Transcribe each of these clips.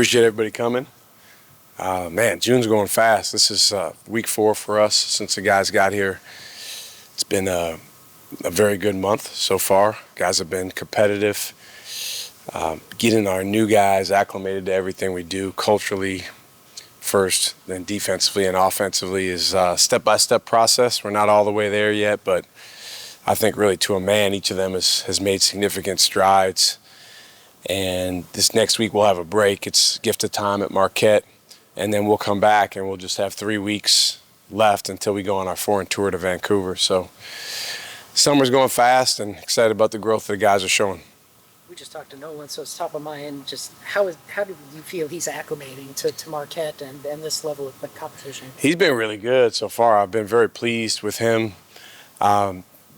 Appreciate everybody coming. Man, June's going fast. This is week 4 for us since the guys got here. It's been a very good month so far. Guys have been competitive. Getting our new guys acclimated to everything we do culturally first, then defensively and offensively is a step-by-step process. We're not all the way there yet, but I think really to a man, each of them has made significant strides. And this next week we'll have a break. It's gift of time at Marquette. And then we'll come back and we'll just have 3 weeks left until we go on our foreign tour to Vancouver. So summer's going fast and excited about the growth the guys are showing. We just talked to Nolan, so it's top of mind. Just how do you feel he's acclimating to Marquette and this level of competition? He's been really good so far. I've been very pleased with him.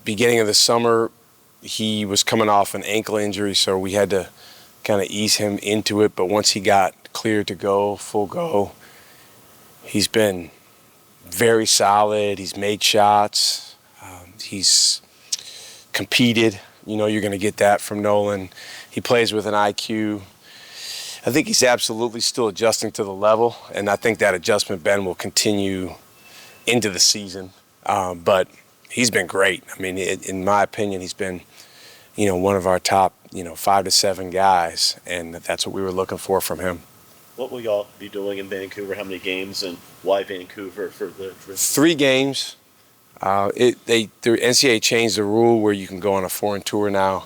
Beginning of the summer, he was coming off an ankle injury, so we had to kind of ease him into it. But once he got cleared to go, full go, he's been very solid. He's made shots. He's competed. You know you're going to get that from Nolan. He plays with an IQ. I think he's absolutely still adjusting to the level, and I think that adjustment, Ben, will continue into the season. But he's been great. I mean, in my opinion, he's been, one of our top, 5 to 7 guys, and that's what we were looking for from him. What will y'all be doing in Vancouver? How many games, and why Vancouver for the trip? 3 games. The NCAA changed the rule where you can go on a foreign tour now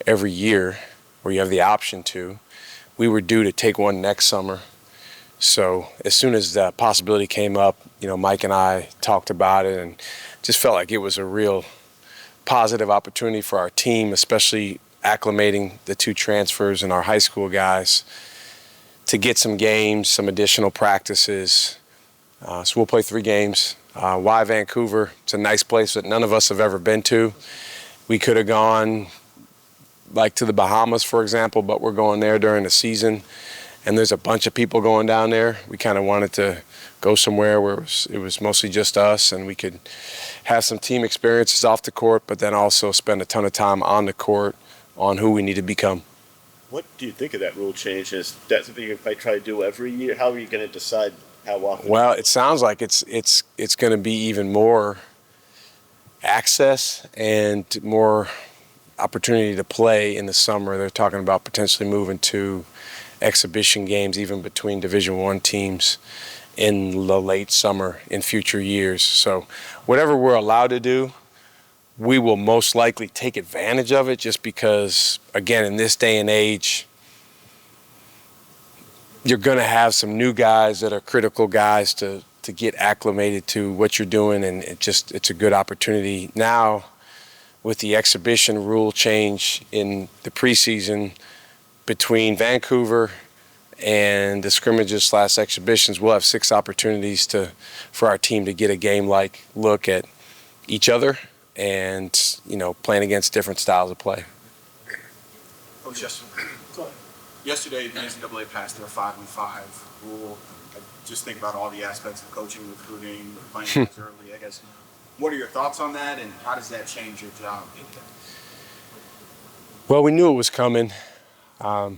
every year, where you have the option to. We were due to take one next summer. So as soon as the possibility came up, Mike and I talked about it and just felt like it was a real positive opportunity for our team, especially acclimating the 2 transfers and our high school guys to get some games, some additional practices. So we'll play 3 games. Why Vancouver? It's a nice place that none of us have ever been to. We could have gone like to the Bahamas, for example, but we're going there during the season. And there's a bunch of people going down there. We kind of wanted to go somewhere where it was mostly just us and we could have some team experiences off the court, but then also spend a ton of time on the court on who we need to become. What do you think of that rule change? Is that something you might try to do every year? How are you going to decide how often? Well, it sounds like it's going to be even more access and more opportunity to play in the summer. They're talking about potentially moving to exhibition games even between Division I teams in the late summer in future years. So whatever we're allowed to do, we will most likely take advantage of it just because, again, in this day and age, you're going to have some new guys that are critical guys to get acclimated to what you're doing, and it's a good opportunity. Now, with the exhibition rule change in the preseason between Vancouver and the scrimmages / exhibitions, we'll have 6 opportunities for our team to get a game-like look at each other and, playing against different styles of play. Coach, yesterday the NCAA passed their 5-on-5 rule. I just think about all the aspects of coaching, recruiting, playing guys early. I guess, what are your thoughts on that, and how does that change your job? Well, we knew it was coming. I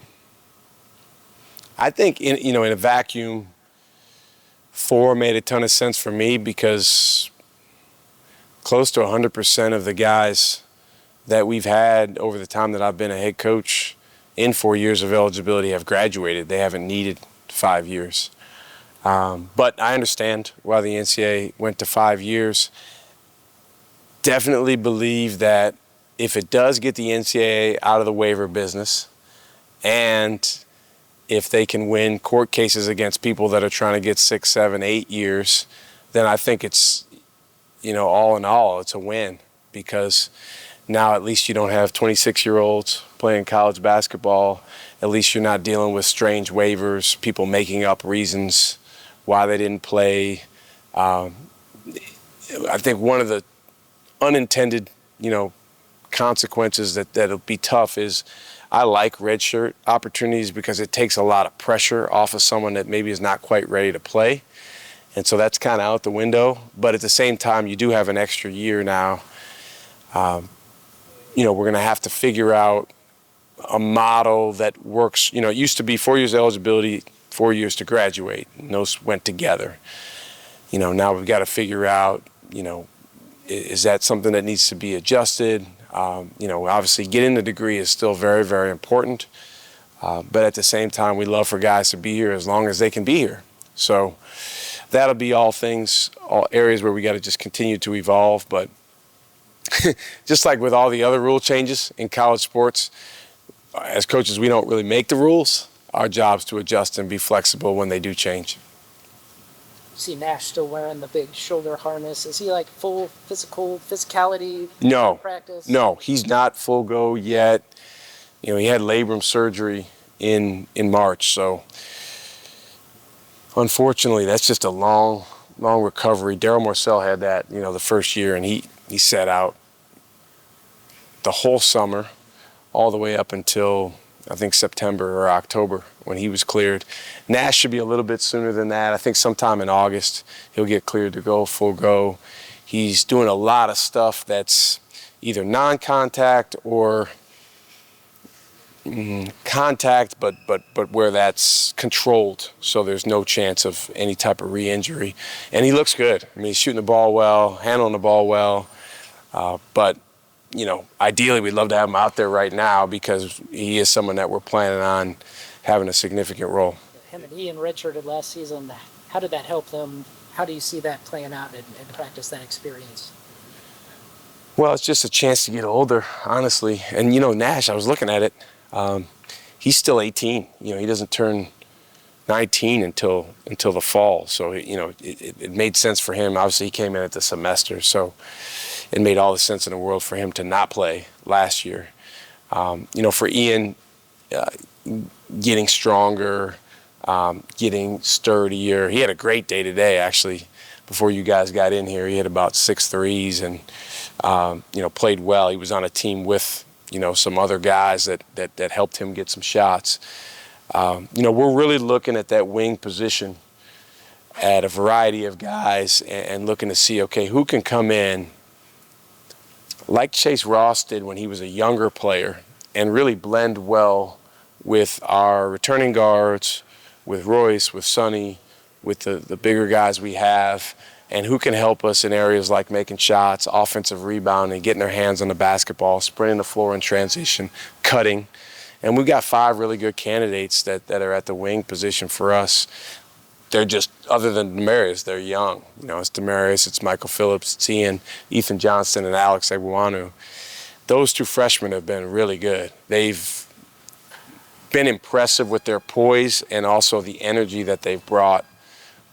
think in a vacuum, 4 made a ton of sense for me because close to 100% of the guys that we've had over the time that I've been a head coach in 4 years of eligibility have graduated. They haven't needed 5 years. But I understand why the NCAA went to 5 years. Definitely believe that if it does get the NCAA out of the waiver business, and if they can win court cases against people that are trying to get 6, 7, 8 years, then I think it's, all in all, it's a win because now at least you don't have 26-year-olds playing college basketball. At least you're not dealing with strange waivers, people making up reasons why they didn't play. I think one of the unintended, consequences that'll be tough is I like redshirt opportunities because it takes a lot of pressure off of someone that maybe is not quite ready to play. And so that's kind of out the window. But at the same time, you do have an extra year now. We're going to have to figure out a model that works. You know, it used to be 4 years eligibility, 4 years to graduate, and those went together. You know, now we've got to figure out, you know, is that something that needs to be adjusted? You know, obviously getting the degree is still very, very important. But at the same time, we love for guys to be here as long as they can be here. So that'll be all things, all areas where we got to just continue to evolve. But just like with all the other rule changes in college sports, as coaches, we don't really make the rules. Our job's to adjust and be flexible when they do change. See Nash still wearing the big shoulder harness. Is he like full physicality? No, Practice? no, he's not full go yet. You know, he had labrum surgery in March, so unfortunately, that's just a long recovery. Daryl Morcell had that, you know, the first year, and he sat out the whole summer, all the way up until I think September or October when he was cleared. Nash should be a little bit sooner than that. I think sometime in August he'll get cleared to go full go. He's doing a lot of stuff that's either non-contact or contact, but where that's controlled, so there's no chance of any type of re-injury. And he looks good. I mean, he's shooting the ball well, handling the ball well, but you know, ideally we'd love to have him out there right now because he is someone that we're planning on having a significant role. Him and Ian redshirted last season. How did that help them? How do you see that playing out in practice, that experience? Well, it's just a chance to get older, honestly. And, you know, Nash, I was looking at it, he's still 18. You know, he doesn't turn 19 until the fall. So, you know, it made sense for him. Obviously, he came in at the semester, so it made all the sense in the world for him to not play last year. You know, for Ian, getting stronger, getting sturdier. He had a great day today, actually. Before you guys got in here, he had about 6 threes and, you know, played well. He was on a team with, you know, some other guys that helped him get some shots. You know, we're really looking at that wing position at a variety of guys and looking to see, okay, who can come in like Chase Ross did when he was a younger player and really blend well with our returning guards, with Royce, with Sonny, with the bigger guys we have, and who can help us in areas like making shots, offensive rebounding, getting their hands on the basketball, sprinting the floor in transition, cutting. And we've got 5 really good candidates that are at the wing position for us. They're just, other than Demarius, they're young. You know, it's Demarius, it's Michael Phillips, it's Ian, Ethan Johnston, and Alex Egwuanu. Those 2 freshmen have been really good. They've been impressive with their poise and also the energy that they've brought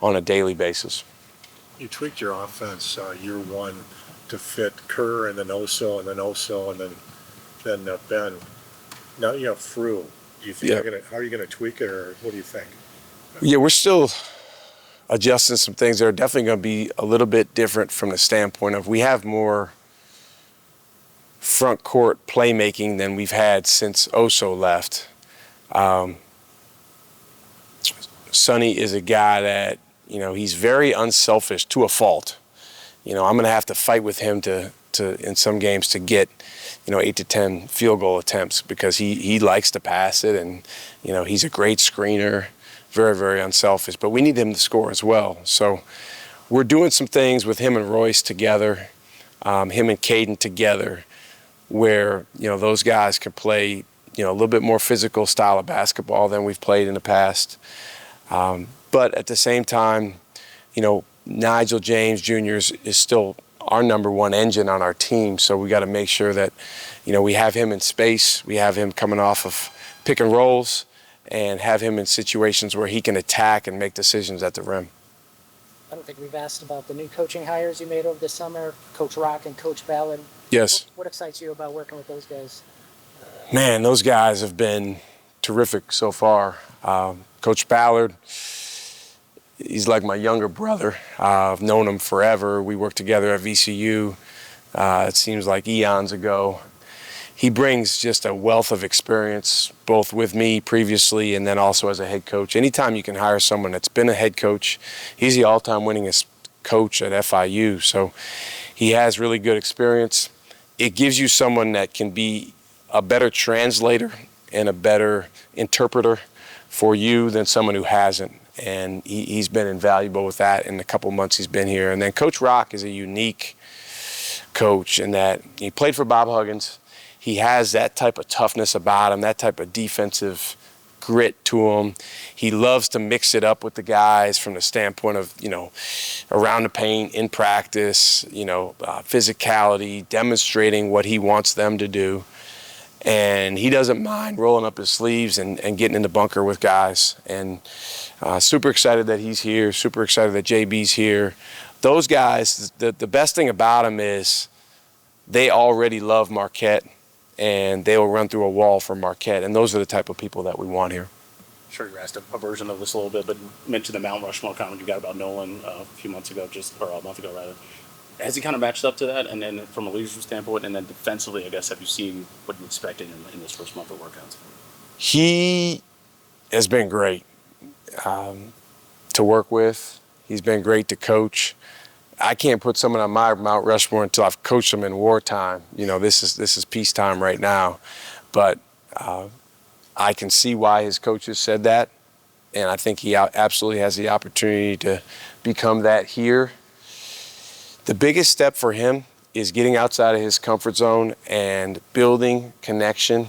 on a daily basis. You tweaked your offense year one to fit Kerr and then Oso and then Oso and then Ben. Now you have Frew. Do you think how are you gonna tweak it, or what do you think? Yeah, we're still adjusting some things that are definitely going to be a little bit different from the standpoint of we have more front court playmaking than we've had since Oso left. Sonny is a guy that, you know, he's very unselfish to a fault. You know, I'm going to have to fight with him to in some games to get, you know, 8 to 10 field goal attempts because he likes to pass it, and, you know, he's a great screener. Very, very unselfish, but we need him to score as well. So we're doing some things with him and Royce together, him and Caden together, where, you know, those guys can play, you know, a little bit more physical style of basketball than we've played in the past. But at the same time, you know, Nigel James Jr. is still our number 1 engine on our team, so we got to make sure that, you know, we have him in space, we have him coming off of pick and rolls, and have him in situations where he can attack and make decisions at the rim. I don't think we've asked about the new coaching hires you made over the summer, Coach Rock and Coach Ballard. Yes. What excites you about working with those guys? Man, those guys have been terrific so far. Coach Ballard, he's like my younger brother. I've known him forever. We worked together at VCU. It seems like eons ago. He brings just a wealth of experience, both with me previously and then also as a head coach. Anytime you can hire someone that's been a head coach, he's the all-time winningest coach at FIU. So he has really good experience. It gives you someone that can be a better translator and a better interpreter for you than someone who hasn't. And he's been invaluable with that in the couple months he's been here. And then Coach Rock is a unique coach in that he played for Bob Huggins. He has that type of toughness about him, that type of defensive grit to him. He loves to mix it up with the guys from the standpoint of, around the paint, in practice, physicality, demonstrating what he wants them to do. And he doesn't mind rolling up his sleeves and getting in the bunker with guys. And super excited that he's here, super excited that JB's here. Those guys, the best thing about them is they already love Marquette, and they will run through a wall for Marquette. And those are the type of people that we want here. Sure, you asked a version of this a little bit, but you mentioned the Mount Rushmore comment you got about Nolan a few months ago, or a month ago rather. Has he kind of matched up to that? And then from a leadership standpoint, and then defensively, I guess, have you seen what you expected in this first month of workouts? He has been great to work with. He's been great to coach. I can't put someone on my Mount Rushmore until I've coached them in wartime. This is peacetime right now. But I can see why his coaches said that, and I think he absolutely has the opportunity to become that here. The biggest step for him is getting outside of his comfort zone and building connection,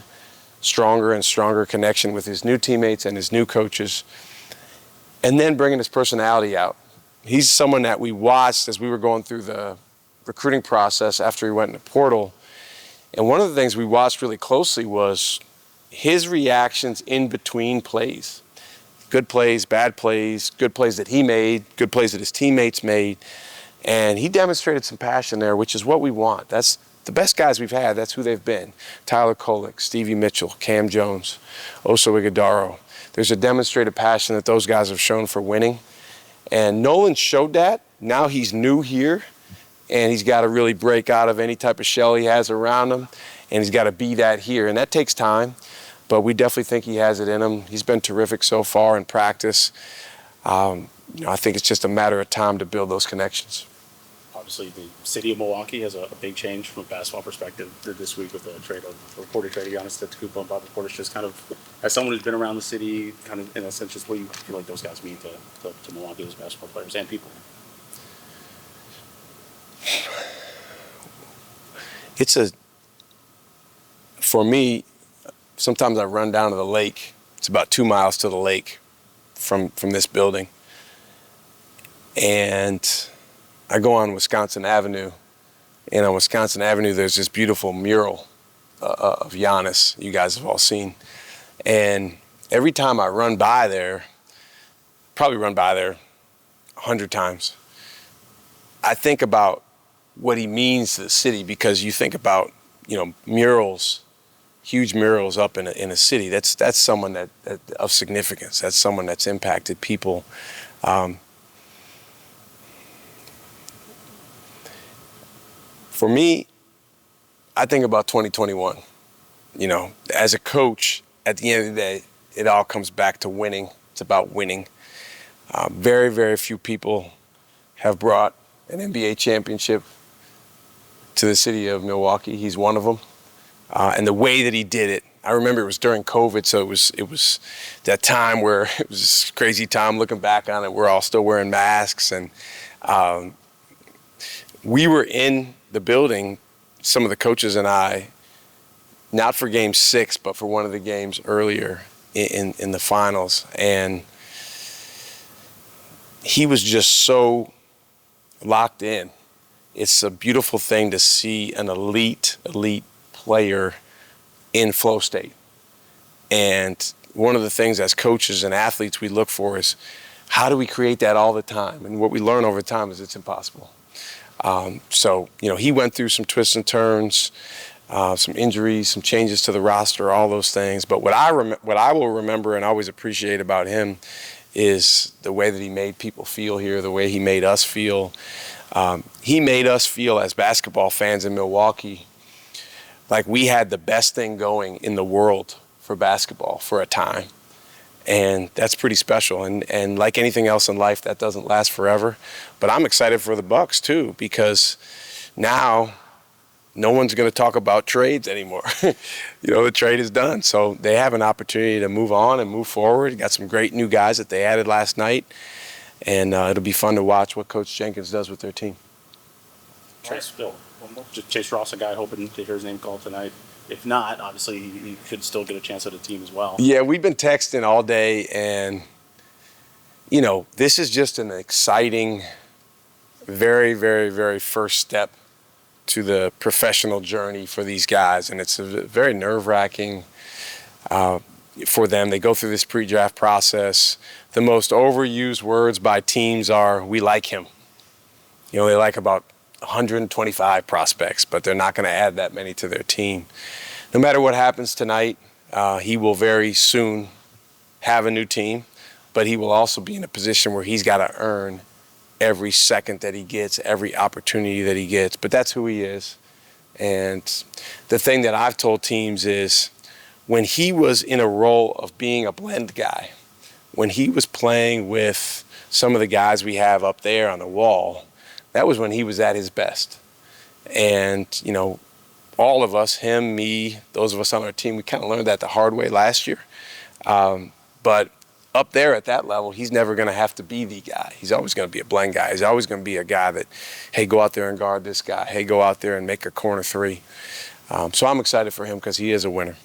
stronger and stronger connection with his new teammates and his new coaches, and then bringing his personality out. He's someone that we watched as we were going through the recruiting process after he went in the portal. And one of the things we watched really closely was his reactions in between plays. Good plays, bad plays, good plays that he made, good plays that his teammates made. And he demonstrated some passion there, which is what we want. That's the best guys we've had. That's who they've been. Tyler Kolek, Stevie Mitchell, Cam Jones, Oso Ighodaro. There's a demonstrated passion that those guys have shown for winning. And Nolan showed that. Now he's new here, and he's got to really break out of any type of shell he has around him, and he's got to be that here. And that takes time, but we definitely think he has it in him. He's been terrific so far in practice. I think it's just a matter of time to build those connections. Obviously, the city of Milwaukee has a big change from a basketball perspective this week with the reported trade of Giannis Antetokounmpo and Bob Portis. Just kind of, as someone who's been around the city, kind of in a sense, just what you feel like those guys mean to Milwaukee as basketball players and people. For me, sometimes I run down to the lake. It's about 2 miles to the lake from this building. And I go on Wisconsin Avenue, and on Wisconsin Avenue there's this beautiful mural of Giannis you guys have all seen. And every time I run by there, probably run by there 100 times, I think about what he means to the city, because you think about, murals, huge murals up in a city. That's someone that of significance. That's someone that's impacted people. For me, I think about 2021. As a coach, at the end of the day, it all comes back to winning. It's about winning. Very, very few people have brought an NBA championship to the city of Milwaukee. He's one of them. And the way that he did it, I remember it was during COVID, so it was that time where it was this crazy time looking back on it. We're all still wearing masks, and we were in the building, some of the coaches and I, not for game 6, but for one of the games earlier in the finals. And he was just so locked in. It's a beautiful thing to see an elite player in flow state. And one of the things as coaches and athletes we look for is, how do we create that all the time? And what we learn over time is it's impossible. So he went through some twists and turns, some injuries, some changes to the roster, all those things. But what I will remember and always appreciate about him is the way that he made people feel here, the way he made us feel. He made us feel as basketball fans in Milwaukee like we had the best thing going in the world for basketball for a time. And that's pretty special. And like anything else in life, that doesn't last forever. But I'm excited for the Bucks too, because now no one's going to talk about trades anymore. The trade is done. So they have an opportunity to move on and move forward. Got some great new guys that they added last night. And it'll be fun to watch what Coach Jenkins does with their team. Chase, Bill, one more. Just Chase Ross, a guy hoping to hear his name called tonight. If not, obviously he could still get a chance at a team as well. Yeah, we've been texting all day, and this is just an exciting, very, very, very first step to the professional journey for these guys, and it's a very nerve-wracking for them. They go through this pre-draft process. The most overused words by teams are, "We like him." They like about 125 prospects, but they're not going to add that many to their team. No matter what happens tonight, he will very soon have a new team, but he will also be in a position where he's got to earn every second that he gets, every opportunity that he gets. But that's who he is. And the thing that I've told teams is when he was in a role of being a blend guy, when he was playing with some of the guys we have up there on the wall, that was when he was at his best. And, all of us, him, me, those of us on our team, we kind of learned that the hard way last year. But up there at that level, he's never going to have to be the guy. He's always going to be a blend guy. He's always going to be a guy that, hey, go out there and guard this guy. Hey, go out there and make a corner three. So I'm excited for him because he is a winner.